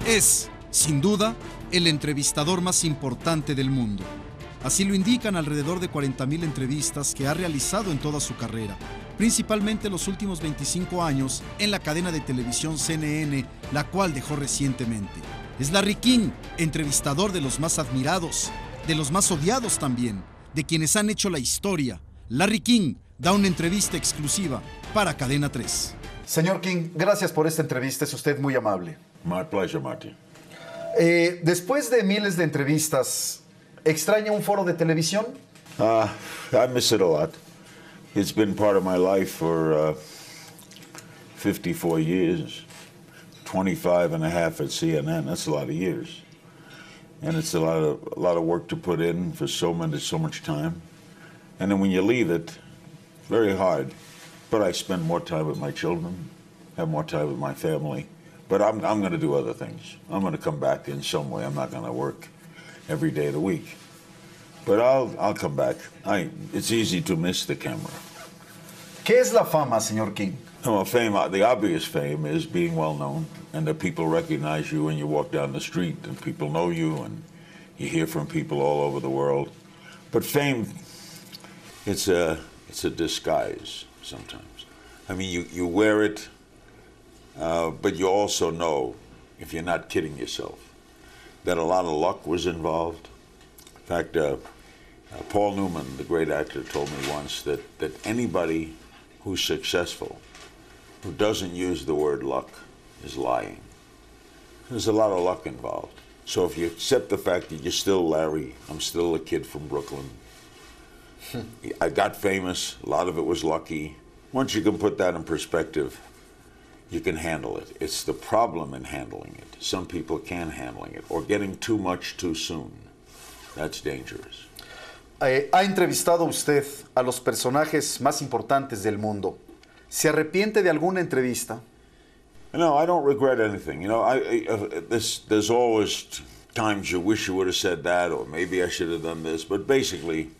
Es, sin duda, el entrevistador más importante del mundo. Así lo indican alrededor de 40,000 entrevistas que ha realizado en toda su carrera, principalmente los últimos 25 años en la cadena de televisión CNN, la cual dejó recientemente. Es Larry King, entrevistador de los más admirados, de los más odiados también, de quienes han hecho la historia. Larry King da una entrevista exclusiva para Cadena 3. Señor King, gracias por esta entrevista, es usted muy amable. My pleasure, Marty. Después de miles de entrevistas, ¿extraña un foro de televisión? I miss it a lot. It's been part of my life for 54 years, 25 and a half at CNN. That's a lot of years. And it's a lot of work to put in for so much time. And then when you leave it, very hard. But I spend more time with my children, have more time with my family. But I'm going to do other things. I'm going to come back in some way. I'm not going to work every day of the week. But I'll come back. It's easy to miss the camera. ¿Qué es la fama, señor King? Well, the obvious fame is being well known, and that people recognize you when you walk down the street, and people know you, and you hear from people all over the world. But fame, it's a disguise sometimes. I mean, you wear it, but you also know, if you're not kidding yourself, that a lot of luck was involved. In fact, Paul Newman, the great actor, told me once that anybody who's successful who doesn't use the word luck is lying. There's a lot of luck involved. So if you accept the fact that you're still Larry, I'm still a kid from Brooklyn. I got famous, a lot of it was lucky. Once you can put that in perspective, you can handle it. It's the problem in handling it. Some people can't handling it, or getting too much too soon. That's dangerous. Ha entrevistado usted a los personajes más importantes del mundo. ¿Se arrepiente de alguna entrevista? No, I don't regret anything. You know, there's always times you wish you would have said that, or maybe I should have done this. But basically,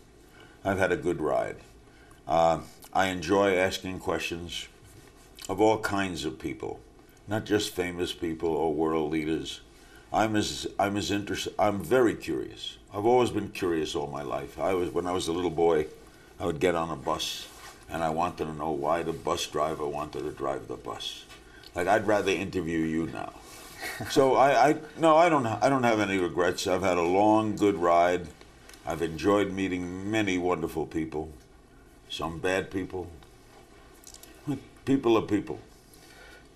I've had a good ride. I enjoy asking questions of all kinds of people, not just famous people or world leaders. I'm very curious. I've always been curious all my life. When I was a little boy, I would get on a bus, and I wanted to know why the bus driver wanted to drive the bus. Like, I'd rather interview you now. So I don't have any regrets. I've had a long, good ride. I've enjoyed meeting many wonderful people, some bad people. People are people.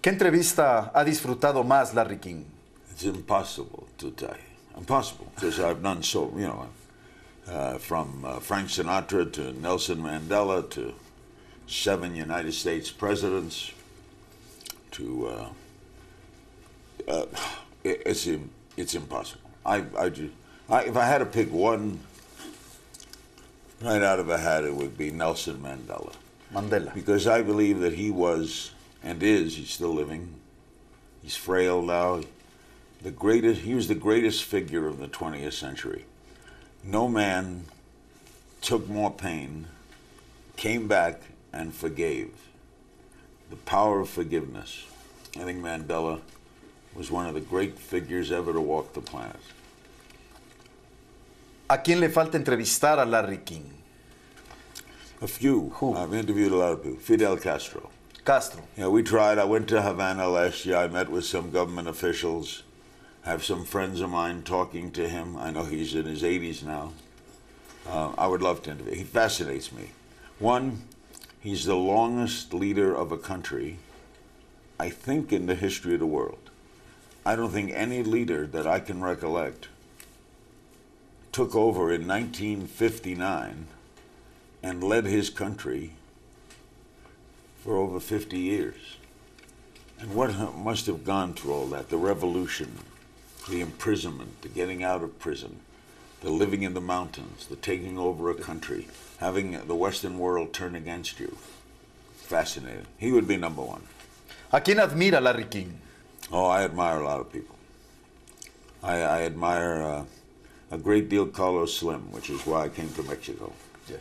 ¿Qué entrevista ha disfrutado más, Larry King? It's impossible to tell you. Impossible, because I've done so, you know, from Frank Sinatra to Nelson Mandela to 7 United States presidents to, it's impossible. If I had to pick one right out of a hat, it would be Nelson Mandela. Because I believe that he was, and is, he's still living, he's frail now, he was the greatest figure of the 20th century. No man took more pain, came back, and forgave. The power of forgiveness. I think Mandela was one of the great figures ever to walk the planet. ¿A quién le falta entrevistar a Larry King? A few. Who? I've interviewed a lot of people. Fidel Castro. Castro. Yeah, we tried. I went to Havana last year. I met with some government officials. I have some friends of mine talking to him. I know he's in his 80s now. I would love to interview. He fascinates me. One, he's the longest leader of a country, I think, in the history of the world. I don't think any leader that I can recollect took over in 1959 and led his country for over 50 years. And what must have gone through all that? The revolution, the imprisonment, the getting out of prison, the living in the mountains, the taking over a country, having the Western world turn against you. Fascinating. He would be number one. ¿A quién admira Larry King? Oh, I admire a lot of people. I admire a great deal Carlos Slim, which is why I came to Mexico. Yes.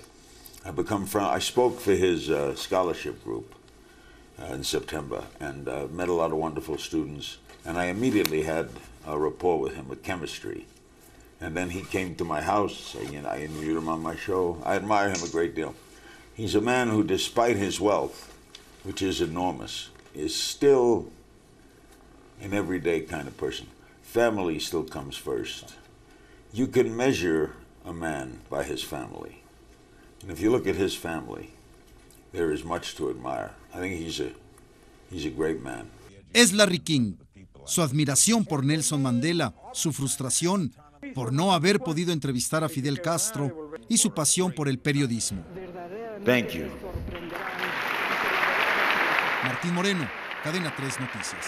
I spoke for his scholarship group in September, and met a lot of wonderful students. And I immediately had a rapport with him, a chemistry. And then he came to my house, and I interviewed him on my show. I admire him a great deal. He's a man who, despite his wealth, which is enormous, is still an everyday kind of person. Family still comes first. You can measure a man by his family. And if you look at his family, there is much to admire. I think he's a great man. Es Larry King. Su admiración por Nelson Mandela, su frustración por no haber podido entrevistar a Fidel Castro y su pasión por el periodismo. Thank you. Martín Moreno, Cadena 3 Noticias.